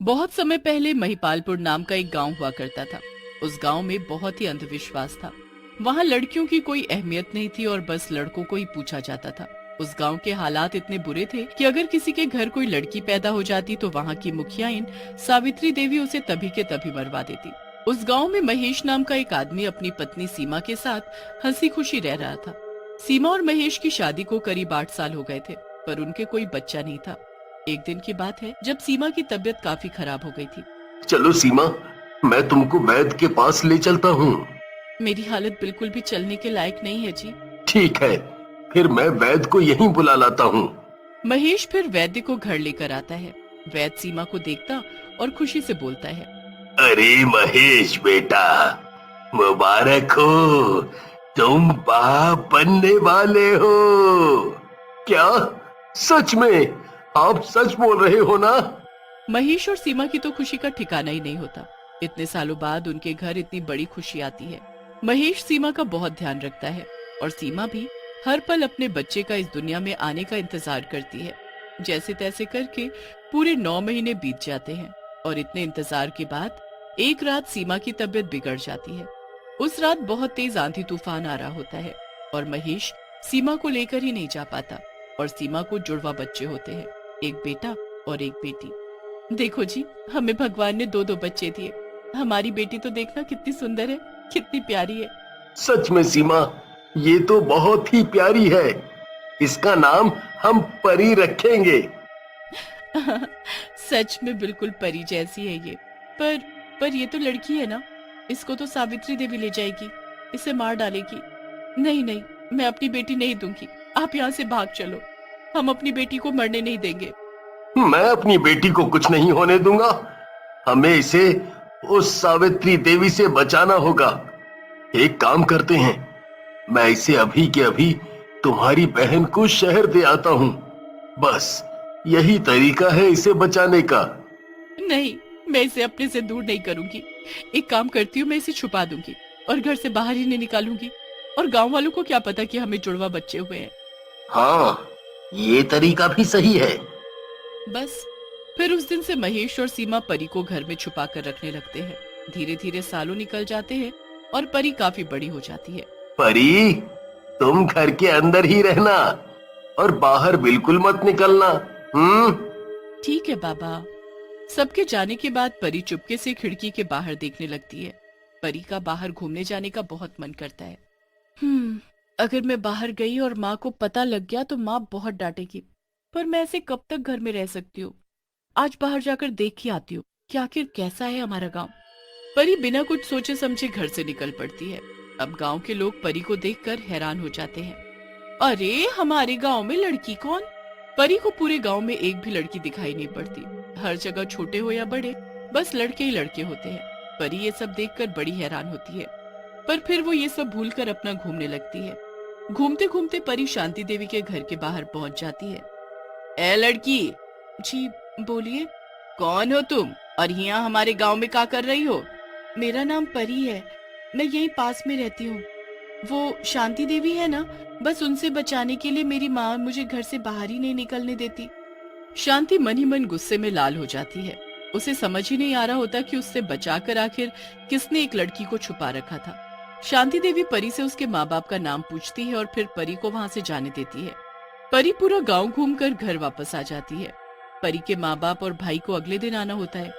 बहुत समय पहले महिपालपुर नाम का एक गांव हुआ करता था। उस गांव में बहुत ही अंधविश्वास था। वहां लड़कियों की कोई अहमियत नहीं थी और बस लड़कों को ही पूछा जाता था। उस गांव के हालात इतने बुरे थे कि अगर किसी के घर कोई लड़की पैदा हो जाती तो वहां की मुखियाइन सावित्री देवी उसे तभी के तभी मरवा देती। उस गांव में महेश नाम का एक आदमी अपनी पत्नी सीमा के साथ हंसी खुशी रह रहा था। सीमा और महेश की शादी को करीब 8 साल हो गए थे, पर उनके कोई बच्चा नहीं था। एक दिन की बात है जब सीमा की तबीयत काफी खराब हो गई थी। चलो सीमा, मैं तुमको वैद्य के पास ले चलता हूँ। मेरी हालत बिल्कुल भी चलने के लायक नहीं है जी। ठीक है, फिर मैं वैद्य को यहीं बुला लाता हूँ। महेश फिर वैद्य को घर लेकर आता है। वैद्य सीमा को देखता और खुशी से बोलता है, अरे महेश बेटा, मुबारक हो, तुम बाप बनने वाले हो। क्या सच में? आप सच बोल रहे हो ना? महेश और सीमा की तो खुशी का ठिकाना ही नहीं होता। इतने सालों बाद उनके घर इतनी बड़ी खुशी आती है। महेश सीमा का बहुत ध्यान रखता है और सीमा भी हर पल अपने बच्चे का इस दुनिया में आने का इंतजार करती है। जैसे तैसे करके पूरे 9 महीने बीत जाते हैं और इतने इंतजार के बाद एक रात सीमा की तबीयत बिगड़ जाती है। उस रात बहुत तेज आंधी तूफान आ रहा होता है और महेश सीमा को लेकर ही नहीं जा पाता और सीमा को जुड़वा बच्चे होते हैं, एक बेटा और एक बेटी। देखो जी, हमें भगवान ने दो दो बच्चे दिए। हमारी बेटी तो देखना कितनी सुंदर है, कितनी प्यारी है। सच में सीमा, ये तो बहुत ही प्यारी है। इसका नाम हम परी रखेंगे। सच में बिल्कुल परी जैसी है ये। पर ये तो लड़की है ना, इसको तो सावित्री देवी ले जाएगी, इसे मार डालेगी। नहीं नहीं, मैं अपनी बेटी नहीं दूंगी। आप यहाँ से भाग चलो, हम अपनी बेटी को मरने नहीं देंगे। मैं अपनी बेटी को कुछ नहीं होने दूंगा। हमें इसे उस सावित्री देवी से बचाना होगा। एक काम करते हैं, मैं इसे अभी के अभी तुम्हारी बहन को शहर दे आता हूँ। बस यही तरीका है इसे बचाने का। नहीं, मैं इसे अपने से दूर नहीं करूंगी। एक काम करती हूँ, मैं इसे छुपा दूंगी और घर से बाहर ही नहीं निकालूंगी। और गांव वालों को क्या पता कि हमें जुड़वा बच्चे हुए हैं। हाँ, ये तरीका भी सही है। बस फिर उस दिन से महेश और सीमा परी को घर में छुपा कर रखने लगते हैं। धीरे धीरे सालों निकल जाते हैं और परी काफी बड़ी हो जाती है। परी, तुम घर के अंदर ही रहना और बाहर बिल्कुल मत निकलना। हम्म। ठीक है बाबा। सबके जाने के बाद परी चुपके से खिड़की के बाहर देखने लगती है। परी का बाहर घूमने जाने का बहुत मन करता है। अगर मैं बाहर गई और माँ को पता लग गया तो माँ बहुत डांटेगी। पर मैं ऐसे कब तक घर में रह सकती हूँ। आज बाहर जाकर देख ही आती हूँ कि आखिर कैसा है हमारा गांव। परी बिना कुछ सोचे समझे घर से निकल पड़ती है। अब गांव के लोग परी को देखकर हैरान हो जाते हैं। अरे, हमारे गांव में लड़की कौन? परी को पूरे गांव में एक भी लड़की दिखाई नहीं पड़ती। हर जगह छोटे हो या बड़े, बस लड़के ही लड़के होते हैं। परी ये सब देखकर बड़ी हैरान होती है, पर फिर वो ये सब भूलकर अपना घूमने लगती है। घूमते घूमते परी शांति देवी के घर के बाहर पहुंच जाती है। ए लड़की। जी बोलिए। कौन हो तुम और यहाँ हमारे गांव में क्या कर रही हो? मेरा नाम परी है, मैं यहीं पास में रहती हूँ। वो शांति देवी है ना, बस उनसे बचाने के लिए मेरी माँ मुझे घर से बाहर ही नहीं निकलने देती। शांति मन ही मन गुस्से में लाल हो जाती है। उसे समझ ही नहीं आ रहा होता कि उससे बचाकर आखिर किसने एक लड़की को छुपा रखा था। शांति देवी परी से उसके माँ बाप का नाम पूछती है और फिर परी को वहां से जाने देती है। परी पूरा गांव घूमकर घर वापस आ जाती है। परी के माँ बाप और भाई को अगले दिन आना होता है।